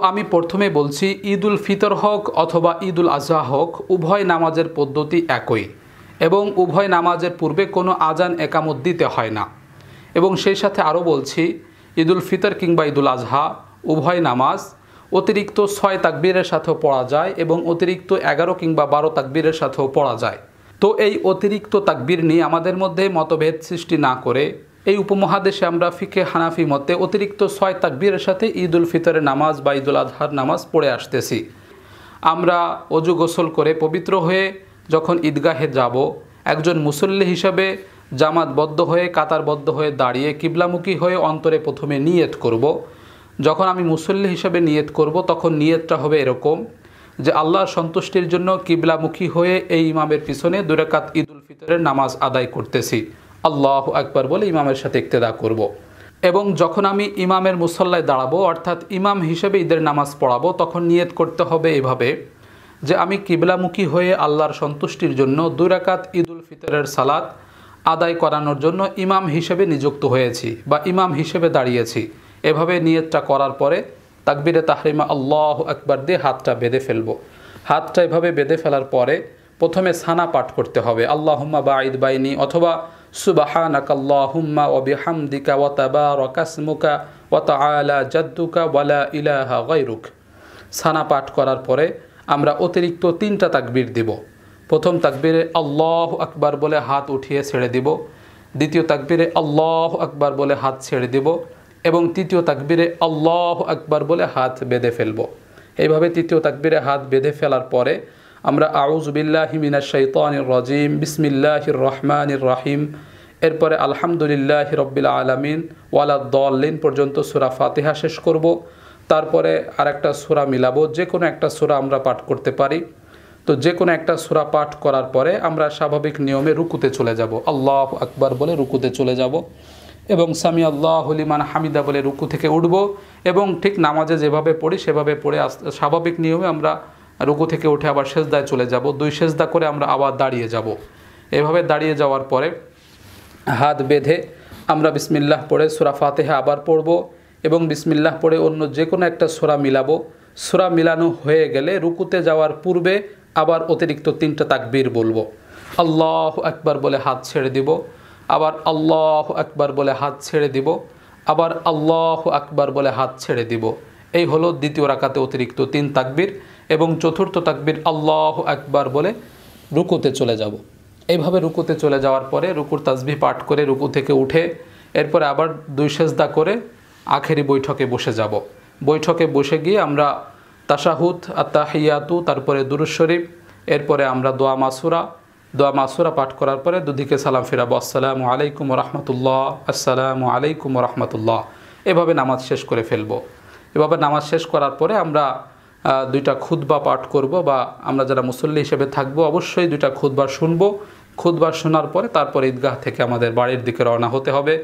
আমি প্রথমে বলছি, ঈদুল ফিতর হোক অথবা ঈদুল আজহা হোক, উভয় নামাজের পদ্ধতি একই এবং উভয় নামাজের পূর্বে কোনো আজান একামত দিতে হয় না। এবং সেই সাথে আরও বলছি, ঈদুল ফিতর কিংবা ঈদুল আজহা উভয় নামাজ অতিরিক্ত 6 তাকবীরের সাথেও পড়া যায় এবং অতিরিক্ত 11 কিংবা 12 তাকবীরের সাথেও পড়া যায়। তো এই অতিরিক্ত তাকবীর নিয়ে আমাদের মধ্যে মতভেদ সৃষ্টি না করে এই উপমহাদেশে আমরা ফিকে হানাফি মতে অতিরিক্ত 6 তাকবীরের সাথে ঈদুল ফিতরের নামাজ বা ঈদুল আজহার নামাজ পড়ে আসতেছি। আমরা অজু গোসল করে পবিত্র হয়ে যখন ঈদগাহে যাব, একজন মুসল্লি হিসাবে জামাতবদ্ধ হয়ে কাতারবদ্ধ হয়ে দাঁড়িয়ে কিবলামুখী হয়ে অন্তরে প্রথমে নিয়ত করব। যখন আমি মুসল্লি হিসাবে নিয়ত করব, তখন নিয়তটা হবে এরকম যে আল্লাহর সন্তুষ্টির জন্য কিবলামুখী হয়ে এই ইমামের পিছনে 2 রাকাত ঈদুল ফিতরের নামাজ আদায় করতেছি, আল্লাহু আকবার বলে ইমামের সাথে ইক্তেদা করব। এবং যখন আমি ইমামের মুসল্লায় দাঁড়াবো, অর্থাৎ ইমাম হিসেবে ঈদের নামাজ পড়াবো, তখন নিয়ত করতে হবে এভাবে যে আমি কিবলামুখী হয়ে আল্লাহর সন্তুষ্টির জন্য 2 রাকাত ঈদুল ফিতরের সালাত আদায় করানোর জন্য ইমাম হিসেবে নিযুক্ত হয়েছি বা ইমাম হিসেবে দাঁড়িয়েছি। এভাবে নিয়তটা করার পরে তাকবীরে তাহরিমা আল্লাহু আকবার দিয়ে হাতটা বেঁধে ফেলবো। হাতটা এভাবে বেঁধে ফেলার পরে প্রথমে সানা পাঠ করতে হবে, আল্লাহুম্মা বাঈদ বাইনি অথবা সুবহানাকা আল্লাহুম্মা ওয়া বিহামদিকা ওয়া তাবারাকা ইসমুকা ওয়া তাআলা জাদ্দুকা ওয়া লা ইলাহা গায়রুক। সানা পাঠ করার পরে আমরা অতিরিক্ত 3টা তাকবীর দিব। প্রথম তাকবীরে আল্লাহু আকবার বলে হাত উঠিয়ে ছেড়ে দিব, দ্বিতীয় তাকবীরে আল্লাহু আকবার বলে হাত ছেড়ে দিব এবং তৃতীয় তাকবীরে আল্লাহু আকবার বলে হাত বেঁধে ফেলব। এইভাবে তৃতীয় তাকবীরে হাত বেঁধে ফেলার পরে আমরা আউযু বিল্লাহি মিনাশ শাইতানির রাজিম বিসমিল্লাহির রহমানির রহিম, এরপরে আলহামদুলিল্লাহি রাব্বিল আলামিন ওয়ালা দাল্লিন পর্যন্ত সূরা ফাতিহা শেষ করব। তারপরে আরেকটা সূরা মিলাবো, যে কোনো একটা সূরা আমরা পাঠ করতে পারি। তো যে কোনো একটা সূরা পাঠ করার পরে আমরা স্বাভাবিক নিয়মে রুকুতে চলে যাব, আল্লাহু আকবার বলে রুকুতে চলে যাব এবং সামি আল্লাহু লিমান হামিদা বলে রুকু থেকে উঠব এবং ঠিক নামাজে যেভাবে পড়ি সেভাবে পড়ে স্বাভাবিক নিয়মে আমরা রুকু থেকে উঠে আবার সেজদায় চলে যাব। 2 সেজদা করে আমরা আবার দাঁড়িয়ে যাব। এভাবে দাঁড়িয়ে যাওয়ার পরে হাত বেঁধে আমরা বিসমিল্লাহ পড়ে সূরা ফাতিহা আবার পড়ব এবং বিসমিল্লাহ পড়ে অন্য যে কোনো একটা সূরা মিলাবো। সূরা মিলানো হয়ে গেলে রুকুতে যাওয়ার পূর্বে আবার অতিরিক্ত 3টা তাকবীর বলবো, আল্লাহু আকবার বলে হাত ছেড়ে দিব, আবার আল্লাহু আকবার বলে হাত ছেড়ে দিব, আবার আল্লাহু আকবার বলে হাত ছেড়ে দিব। এই হলো দ্বিতীয় রাকাতে অতিরিক্ত 3 তাকবীর এবং চতুর্থ তাকবীর আল্লাহু আকবার বলে রুকুতে চলে যাব। এইভাবে রুকুতে চলে যাওয়ার পরে রুকুর তাসবিহ পাঠ করে রুকু থেকে উঠে এরপরে আবার 2 সেজদা করে আখেরি বৈঠকে বসে যাব। বৈঠকে বসে গিয়ে আমরা তাশাহুদ, আত-তাহিয়াতু, তারপরে দুরূদ শরীফ, এরপরে আমরা দোয়া মাসুরা পাঠ করার পরে দুদিকে সালাম ফিরাবো, আসসালামু আলাইকুম ওয়া রাহমাতুল্লাহ, আসসালামু আলাইকুম ওয়া রাহমাতুল্লাহ। এভাবে নামাজ শেষ করে ফেলবো। এভাবে নামাজ শেষ করার পরে আমরা 2টা খুতবা পাঠ করব বা আমরা যারা মুসল্লি হিসেবে থাকবো অবশ্যই 2টা খুতবা শুনবো। খুতবা শোনার পরে তারপর ঈদগাহ থেকে আমাদের বাড়ির দিকে রওনা হতে হবে।